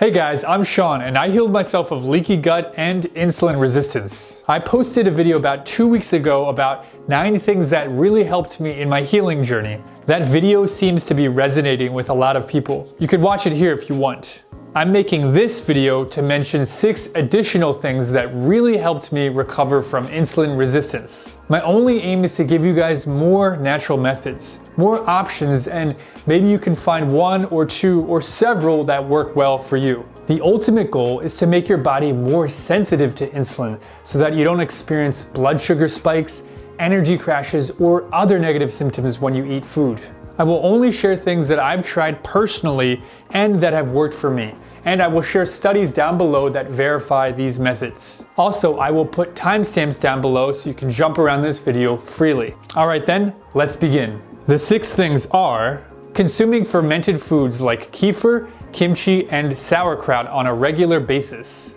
Hey guys, I'm Sean and I healed myself of leaky gut and insulin resistance. I posted a video about 2 weeks ago about 9 things that really helped me in my healing journey. That video seems to be resonating with a lot of people. You can watch it here if you want. I'm making this video to mention 6 additional things that really helped me recover from insulin resistance. My only aim is to give you guys more natural methods, more options, and maybe you can find 1 or 2 or several that work well for you. The ultimate goal is to make your body more sensitive to insulin so that you don't experience blood sugar spikes, energy crashes, or other negative symptoms when you eat food. I will only share things that I've tried personally and that have worked for me. And I will share studies down below that verify these methods. Also, I will put timestamps down below so you can jump around this video freely. Alright then, let's begin. The 6 things are consuming fermented foods like kefir, kimchi, and sauerkraut on a regular basis,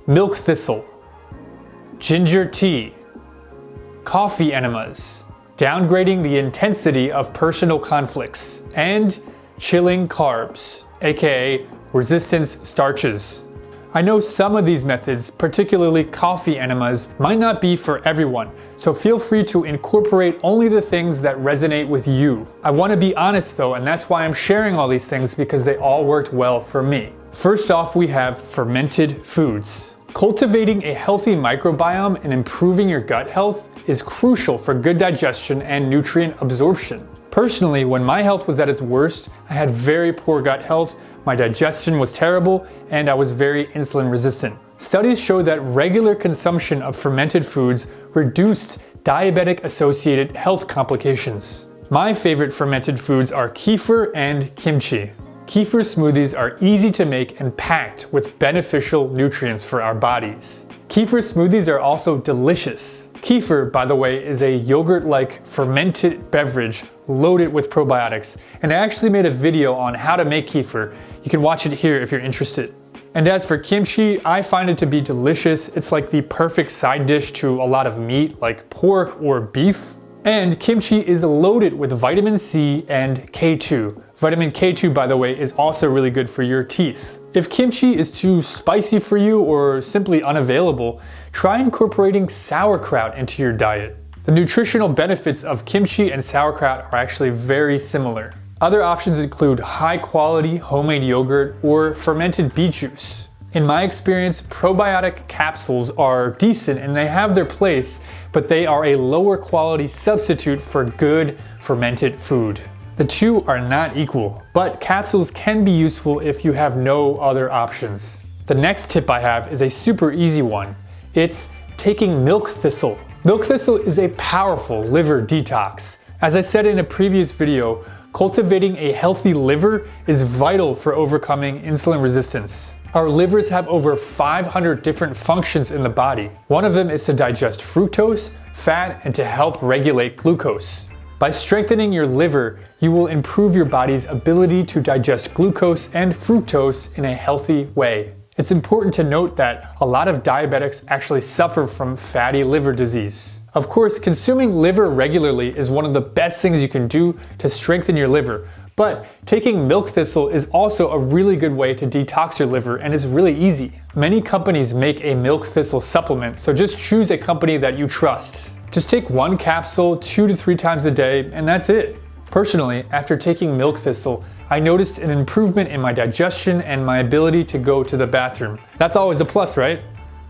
milk thistle, ginger tea, coffee enemas, downgrading the intensity of personal conflicts, and chilling carbs, aka resistance starches. I know some of these methods, particularly coffee enemas, might not be for everyone, so feel free to incorporate only the things that resonate with you. I want to be honest though, and that's why I'm sharing all these things because they all worked well for me. First off, we have fermented foods. Cultivating a healthy microbiome and improving your gut health is crucial for good digestion and nutrient absorption. Personally, when my health was at its worst, I had very poor gut health, my digestion was terrible, and I was very insulin resistant. Studies show that regular consumption of fermented foods reduced diabetic-associated health complications. My favorite fermented foods are kefir and kimchi. Kefir smoothies are easy to make and packed with beneficial nutrients for our bodies. Kefir smoothies are also delicious. Kefir, by the way, is a yogurt-like fermented beverage loaded with probiotics, and I actually made a video on how to make kefir. You can watch it here if you're interested. And as for kimchi, I find it to be delicious. It's like the perfect side dish to a lot of meat like pork or beef. And kimchi is loaded with vitamin C and K2. Vitamin K2, by the way, is also really good for your teeth. If kimchi is too spicy for you or simply unavailable, try incorporating sauerkraut into your diet. The nutritional benefits of kimchi and sauerkraut are actually very similar. Other options include high-quality homemade yogurt or fermented beet juice. In my experience, probiotic capsules are decent and they have their place, but they are a lower quality substitute for good fermented food. The two are not equal, but capsules can be useful if you have no other options. The next tip I have is a super easy one. It's taking milk thistle. Milk thistle is a powerful liver detox. As I said in a previous video, cultivating a healthy liver is vital for overcoming insulin resistance. Our livers have over 500 different functions in the body. One of them is to digest fructose, fat, and to help regulate glucose. By strengthening your liver, you will improve your body's ability to digest glucose and fructose in a healthy way. It's important to note that a lot of diabetics actually suffer from fatty liver disease. Of course, consuming liver regularly is one of the best things you can do to strengthen your liver, but taking milk thistle is also a really good way to detox your liver and is really easy. Many companies make a milk thistle supplement, so just choose a company that you trust. Just take 1 capsule 2 to 3 times a day, and that's it. Personally, after taking milk thistle, I noticed an improvement in my digestion and my ability to go to the bathroom. That's always a plus, right?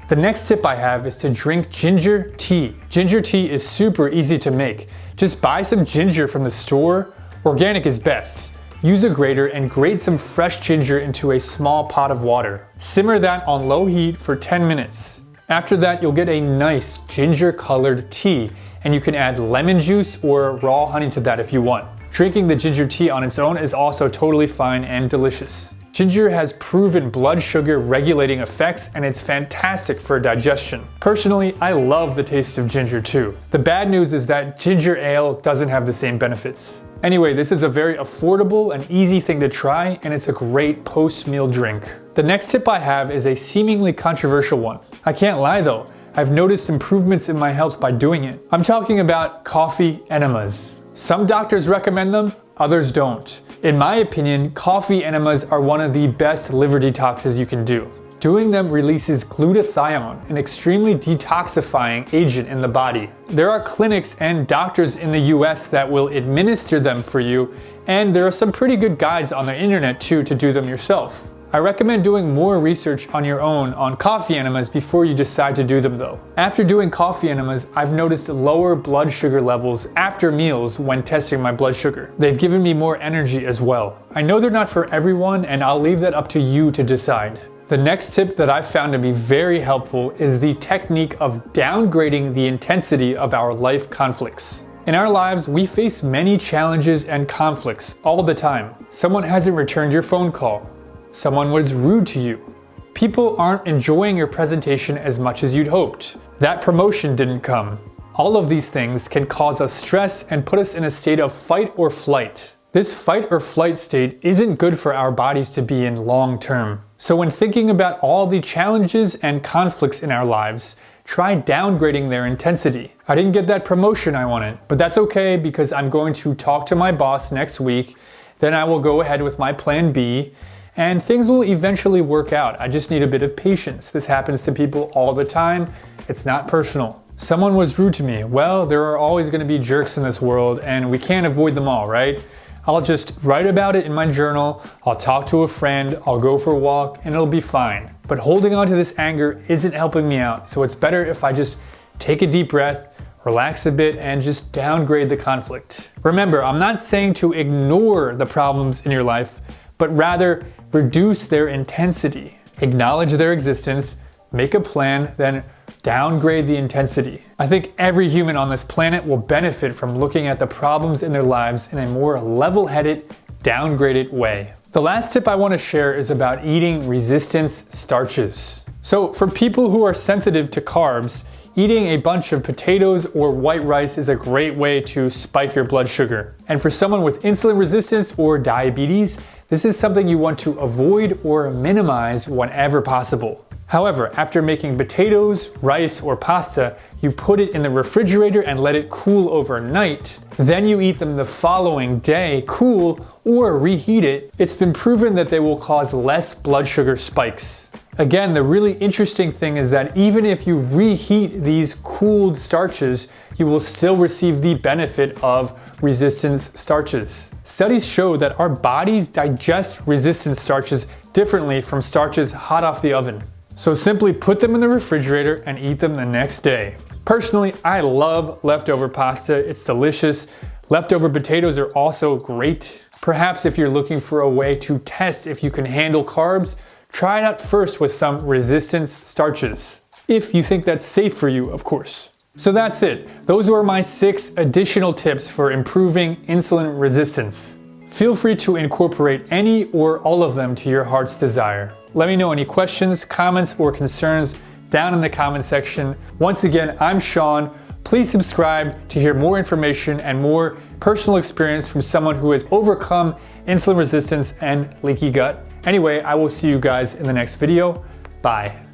The next tip I have is to drink ginger tea. Ginger tea is super easy to make. Just buy some ginger from the store. Organic is best. Use a grater and grate some fresh ginger into a small pot of water. Simmer that on low heat for 10 minutes. After that, you'll get a nice ginger-colored tea, and you can add lemon juice or raw honey to that if you want. Drinking the ginger tea on its own is also totally fine and delicious. Ginger has proven blood sugar regulating effects, and it's fantastic for digestion. Personally, I love the taste of ginger too. The bad news is that ginger ale doesn't have the same benefits. Anyway, this is a very affordable and easy thing to try, and it's a great post-meal drink. The next tip I have is a seemingly controversial one. I can't lie though, I've noticed improvements in my health by doing it. I'm talking about coffee enemas. Some doctors recommend them, others don't. In my opinion, coffee enemas are one of the best liver detoxes you can do. Doing them releases glutathione, an extremely detoxifying agent in the body. There are clinics and doctors in the US that will administer them for you, and there are some pretty good guides on the internet too to do them yourself. I recommend doing more research on your own on coffee enemas before you decide to do them though. After doing coffee enemas, I've noticed lower blood sugar levels after meals when testing my blood sugar. They've given me more energy as well. I know they're not for everyone, and I'll leave that up to you to decide. The next tip that I've found to be very helpful is the technique of downgrading the intensity of our life conflicts. In our lives, we face many challenges and conflicts all the time. Someone hasn't returned your phone call. Someone was rude to you. People aren't enjoying your presentation as much as you'd hoped. That promotion didn't come. All of these things can cause us stress and put us in a state of fight or flight. This fight or flight state isn't good for our bodies to be in long term. So when thinking about all the challenges and conflicts in our lives, try downgrading their intensity. I didn't get that promotion I wanted, but that's okay because I'm going to talk to my boss next week. Then I will go ahead with my plan B, and things will eventually work out. I just need a bit of patience. This happens to people all the time. It's not personal. Someone was rude to me. Well, there are always going to be jerks in this world, and we can't avoid them all, right? I'll just write about it in my journal, I'll talk to a friend, I'll go for a walk, and it'll be fine. But holding on to this anger isn't helping me out, so it's better if I just take a deep breath, relax a bit, and just downgrade the conflict. Remember, I'm not saying to ignore the problems in your life, but rather reduce their intensity. Acknowledge their existence, make a plan, then downgrade the intensity. I think every human on this planet will benefit from looking at the problems in their lives in a more level-headed, downgraded way. The last tip I want to share is about eating resistance starches. So for people who are sensitive to carbs, eating a bunch of potatoes or white rice is a great way to spike your blood sugar. And for someone with insulin resistance or diabetes, this is something you want to avoid or minimize whenever possible. However, after making potatoes, rice, or pasta, you put it in the refrigerator and let it cool overnight. Then you eat them the following day, cool, or reheat it. It's been proven that they will cause less blood sugar spikes. Again, the really interesting thing is that even if you reheat these cooled starches, you will still receive the benefit of resistance starches. Studies show that our bodies digest resistant starches differently from starches hot off the oven. So simply put them in the refrigerator and eat them the next day. Personally, I love leftover pasta. It's delicious. Leftover potatoes are also great. Perhaps if you're looking for a way to test if you can handle carbs, try it out first with some resistance starches. If you think that's safe for you, of course. So that's it. Those were my 6 additional tips for improving insulin resistance. Feel free to incorporate any or all of them to your heart's desire. Let me know any questions, comments, or concerns down in the comment section. Once again, I'm Sean. Please subscribe to hear more information and more personal experience from someone who has overcome insulin resistance and leaky gut. Anyway, I will see you guys in the next video. Bye.